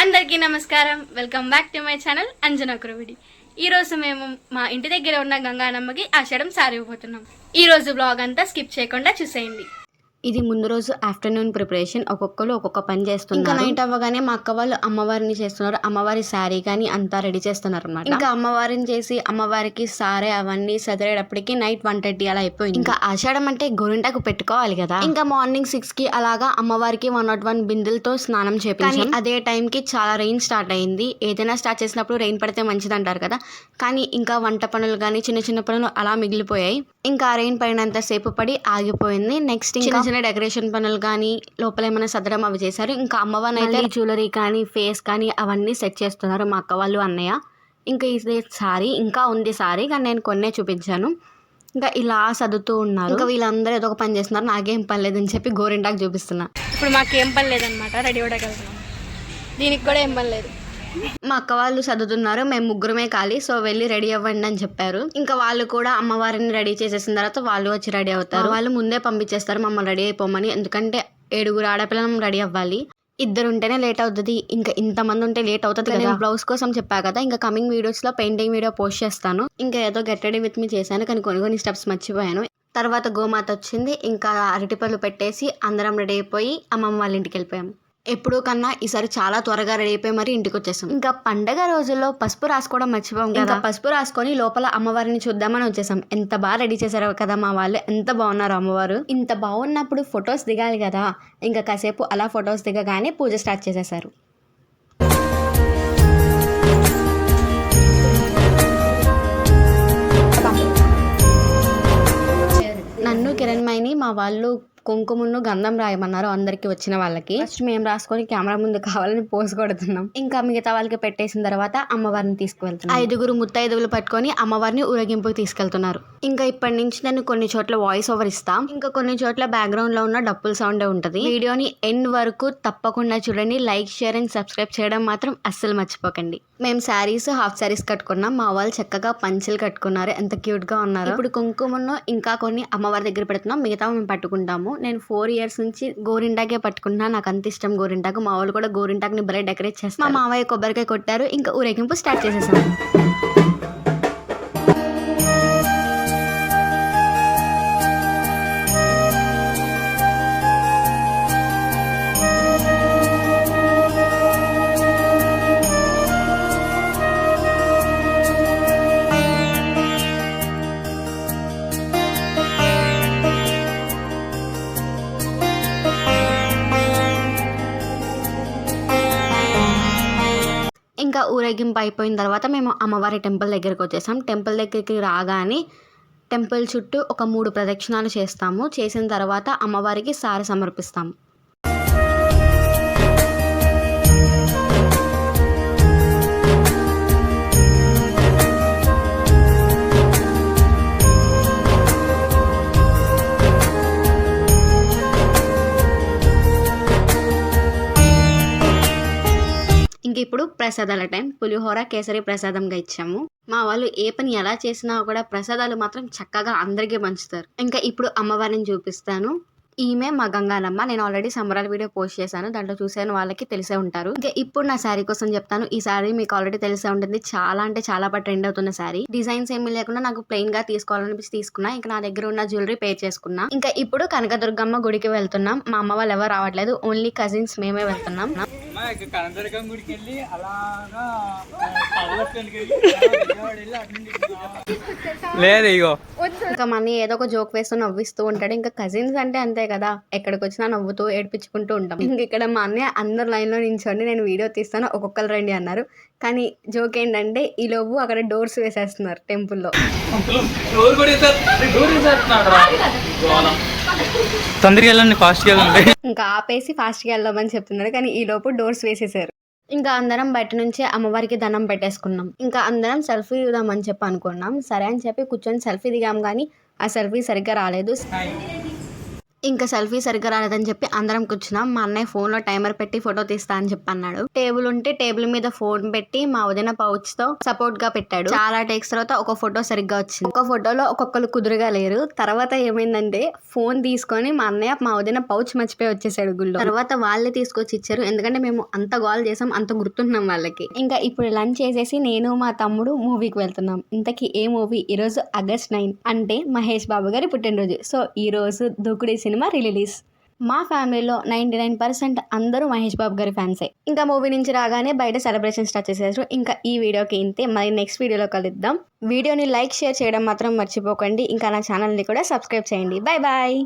అందరికీ నమస్కారం. Welcome back to my channel Anjana Kuravidi. ఈ రోజు మేము మా ఇంటి దగ్గర ఉన్న గంగానమ్మకి ఆషాఢం సారీ ఇవ్వబోతున్నాం. ఈ రోజు బ్లాగ్ అంతా స్కిప్ చేయకుండా చూసేయండి. ఇది ముందు రోజు ఆఫ్టర్నూన్ ప్రిపరేషన్. ఒక్కొక్కరు ఒక్కొక్క పని చేస్తున్నారు. ఇంకా నైట్ అవ్వగానే మా అక్క వాళ్ళు అమ్మవారిని చేస్తున్నారు. అమ్మవారి శారీ కానీ అంతా రెడీ చేస్తున్నారు అనమాట. ఇంకా అమ్మవారిని చేసి అమ్మవారికి సారీ అవన్నీ సదిరేటప్పటికి నైట్ 1:30 అలా అయిపోయింది. ఇంకా ఆషాఢం అంటే గోరింటాకు పెట్టుకోవాలి కదా. ఇంకా మార్నింగ్ 6కి అలాగా అమ్మవారికి 101 బిందెలతో స్నానం చేపించాం. అదే టైంకి చాలా రెయిన్ స్టార్ట్ అయింది. ఏదైనా స్టార్ట్ చేసినప్పుడు రెయిన్ పడితే మంచిది అంటారు కదా. కానీ ఇంకా వంట పనులు కానీ చిన్న చిన్న పనులు అలా మిగిలిపోయాయి. ఇంకా రెయిన్ పడినంత సేపు పడి ఆగిపోయింది. నెక్స్ట్ ఇంకా చిన్న డెకరేషన్ పనులు కానీ లోపల ఏమైనా సదరం అవి చేశారు. ఇంకా అమ్మవారిని అయితే జ్యువెలరీ కానీ ఫేస్ కానీ అవన్నీ సెట్ చేస్తున్నారు మా అక్క వాళ్ళు అన్నయ్య. ఇంకా ఇదే సారీ ఇంకా ఉంది సారీ కానీ నేను కొన్నే చూపించాను. ఇంకా ఇలా సర్దుతూ ఉన్నారు. ఇంకా వీళ్ళందరూ ఏదో ఒక పని చేస్తున్నారు. నాకేం పని లేదని చెప్పి గోరింటాకు చూపిస్తున్నా. ఇప్పుడు మాకేం పని లేదనమాట, రెడీ అవ్వగలుగుతున్నాం. దీనికి కూడా ఏం పని లేదు. మా అక్క వాళ్ళు చదువుతున్నారు, మేము ముగ్గురమే ఖాళీ, సో వెళ్ళి రెడీ అవ్వండి అని చెప్పారు. ఇంకా వాళ్ళు కూడా అమ్మవారిని రెడీ చేసేసిన తర్వాత వాళ్ళు వచ్చి రెడీ అవుతారు. వాళ్ళు ముందే పంపించేస్తారు మమ్మల్ని రెడీ అయిపోమని. ఎందుకంటే 7 ఆడపిల్లలు రెడీ అవ్వాలి. 2 ఉంటేనే లేట్ అవుతుంది. ఇంకా ఇంతమంది ఉంటే లేట్ అవుతుంది. నేను బ్లౌజ్ కోసం చెప్పా కదా. ఇంకా కమింగ్ వీడియోస్ లో పెయింటింగ్ వీడియో పోస్ట్ చేస్తాను. ఇంకా ఏదో గెట్ రెడీ విత్ మీ చేశాను కానీ కొన్ని స్టెప్స్ మర్చిపోయాను. తర్వాత గోమాత వచ్చింది. ఇంకా అరటిపళ్ళు పెట్టేసి అందరం రెడీ అయిపోయి అమ్మమ్మ వాళ్ళ ఇంటికి వెళ్ళిపోయాము. ఎప్పుడూ కన్నా ఈసారి చాలా త్వరగా రెడీ అయిపోయి మరి ఇంటికి వచ్చేసాం. ఇంకా పండగ రోజుల్లో పసుపు రాసుకోవడం మర్చిపోయాం కదా. పసుపు రాసుకొని లోపల అమ్మవారిని చూద్దామని వచ్చేసాం. ఎంత బాగా రెడీ చేశారు కదా మా వాళ్ళు. ఎంత బాగున్నారు అమ్మవారు. ఇంత బాగున్నప్పుడు ఫొటోస్ దిగాలి కదా. ఇంకా కాసేపు అలా ఫొటోస్ దిగగానే పూజ స్టార్ట్ చేసేసారు. నన్ను కిరణ్మయిని మా వాళ్ళు కుంకుమను గంధం రాయమన్నారు అందరికి వచ్చిన వాళ్ళకి. ఫస్ట్ మేము రాసుకొని కెమెరా ముందు కావాలని పోజ్ కొడుతున్నాం. ఇంకా మిగతా వాళ్ళకి పెట్టేసిన తర్వాత అమ్మవారిని తీసుకువెళ్తున్నాం. 5 ముత్తైదువులు పట్టుకొని అమ్మవారిని ఊరేగింపుకి తీసుకెళ్తున్నారు. ఇంకా ఇప్పటి నుంచి నేను కొన్ని చోట్ల వాయిస్ ఓవర్ ఇస్తాం. ఇంకా కొన్ని చోట్ల బ్యాక్గ్రౌండ్ లో ఉన్న డప్పుల సౌండే ఉంటది. వీడియోని ఎండ్ వరకు తప్పకుండా చూడండి. లైక్, షేర్ అండ్ సబ్స్క్రైబ్ చేయడం మాత్రం అస్సలు మర్చిపోకండి. మేము శారీస్, హాఫ్ శారీస్ కట్టుకున్నాం. మా వాళ్ళు చక్కగా పంచెలు కట్టుకున్నారు. ఎంత క్యూట్ గా ఉన్నారు. ఇప్పుడు కుంకుమను ఇంకా కొన్ని అమ్మవారి దగ్గర పెడుతున్నాం. మిగతా మేము పట్టుకుంటాము. నేను 4 years నుంచి గోరింటాకే పట్టుకుంటున్నా. నాకు అంత ఇష్టం గోరింటాకు. మా వాళ్ళు కూడా గోరింటాకుని భలే డెకరేట్ చేస్తారు. మా మావయ్య కొబ్బరికాయ కొట్టారు. ఇంకా ఊరేగింపు స్టార్ట్ చేసేసాము. ఇంకా ఊరేగింపు అయిపోయిన తర్వాత మేము అమ్మవారి టెంపుల్ దగ్గరికి వచ్చేసాం. టెంపుల్ దగ్గరికి రాగానే టెంపుల్ చుట్టూ ఒక 3 ప్రదక్షిణాలు చేస్తాము. చేసిన తర్వాత అమ్మవారికి సారి సమర్పిస్తాము. ఇంక ఇప్పుడు ప్రసాదాల టైం. పులిహోర, కేసరి ప్రసాదంగా ఇచ్చాము. మా వాళ్ళు ఏ పని ఎలా చేసినా కూడా ప్రసాదాలు మాత్రం చక్కగా అందరికీ పంచుతారు. ఇంకా ఇప్పుడు అమ్మవారిని చూపిస్తాను. ఈమె మా గంగానమ్మ. నేను ఆల్రెడీ సంబరాల వీడియో పోస్ట్ చేశాను. దాంట్లో చూసిన వాళ్ళకి తెలిసే ఉంటారు. ఇంకా ఇప్పుడు నా శారీ కోసం చెప్తాను. ఈ శారీ మీకు ఆల్రెడీ తెలిసే ఉంటుంది. చాలా అంటే చాలా బాగా ట్రెండ్ అవుతున్న శారీ. డిజైన్స్ ఏమీ లేకుండా నాకు ప్లెయిన్ గా తీసుకోవాలనిపిస్తే తీసుకున్నా. ఇంకా నా దగ్గర ఉన్న జ్యువెలరీ పేర్ చేసుకున్నా. ఇంకా ఇప్పుడు కనకదుర్గమ్మ గుడికి వెళ్తున్నాం. మా అమ్మ వాళ్ళు ఎవరు రావట్లేదు. ఓన్లీ కజిన్స్ మేమే వెళ్తున్నాం. ఇంకా మనీ ఏదో ఒక జోక్ వేస్తూ నవ్విస్తూ ఉంటాడు. ఇంకా కజిన్స్ అంటే అంతే కదా. ఎక్కడికి వచ్చినా నవ్వుతూ ఏడిపించుకుంటూ ఉంటాం. ఇంక ఇక్కడ మా అన్నయ్య అందరు లైన్ లో నించోండి నేను వీడియో తీస్తాను, ఒక్కొక్కరు రండి అన్నారు. కానీ జోక్ ఏంటంటే ఈ లోపు అక్కడ డోర్స్ వేసేస్తున్నారు టెంపుల్లో. తొందరగా వెళ్ళండి, ఫాస్ట్గా వెళ్ళండి. ఇంకా ఆపేసి ఫాస్ట్గా వెళ్దామని చెప్తున్నారు. కానీ ఈ లోపు డోర్స్ వేసేసారు. ఇంకా అందరం బయట నుంచి అమ్మవారికి దండం పెట్టేసుకున్నాం. ఇంకా అందరం సెల్ఫీ దిగుదామని చెప్పి అనుకున్నాం. సరే అని చెప్పి కూర్చొని సెల్ఫీ దిగాం. కానీ ఆ సెల్ఫీ సరిగ్గా రాలేదు. ఇంకా సెల్ఫీ సరిగ్గా రాలేదని చెప్పి అందరం కూర్చున్నాం. మా అన్నయ్య ఫోన్ లో టైమర్ పెట్టి ఫోటో తీస్తా అని చెప్పి అన్నాడు. టేబుల్ ఉంటే టేబుల్ మీద ఫోన్ పెట్టి మా వదిన పౌచ్ తో సపోర్ట్ గా పెట్టాడు. చాలా టేక్స్ తర్వాత ఒక ఫోటో సరిగ్గా వచ్చింది. ఒక ఫోటోలో ఒక్కొక్కరు కుదురుగా లేరు. తర్వాత ఏమైందంటే ఫోన్ తీసుకొని మా అన్నయ్య మా వదిన పౌచ్ మర్చిపోయి వచ్చేసాడు గుళ్ళో. తర్వాత వాళ్ళే తీసుకొచ్చి ఇచ్చారు. ఎందుకంటే మేము అంత గోల్ చేసాం, అంత గుర్తున్నాం వాళ్ళకి. ఇంకా ఇప్పుడు లంచ్ చేసేసి నేను మా తమ్ముడు మూవీకి వెళ్తున్నాం. ఇంతకీ ఏ మూవీ? ఈ రోజు August 9 అంటే మహేష్ బాబు గారి పుట్టినరోజు. సో ఈ రోజు దూకుడి సినిమా రిలీజ్. మా ఫ్యామిలీలో 99% అందరూ మహేష్ బాబు గారి ఫ్యాన్సే. ఇంకా మూవీ నుంచి రాగానే బయట సెలబ్రేషన్ స్టార్ట్ చేసేసారు. ఇంకా ఈ వీడియోకి ఇంతే. మరి నెక్స్ట్ వీడియోలో కలుద్దాం. వీడియోని లైక్ షేర్ చేయడం మాత్రం మర్చిపోకండి. ఇంకా నా ఛానల్ని కూడా సబ్స్క్రైబ్ చేయండి. Bye bye.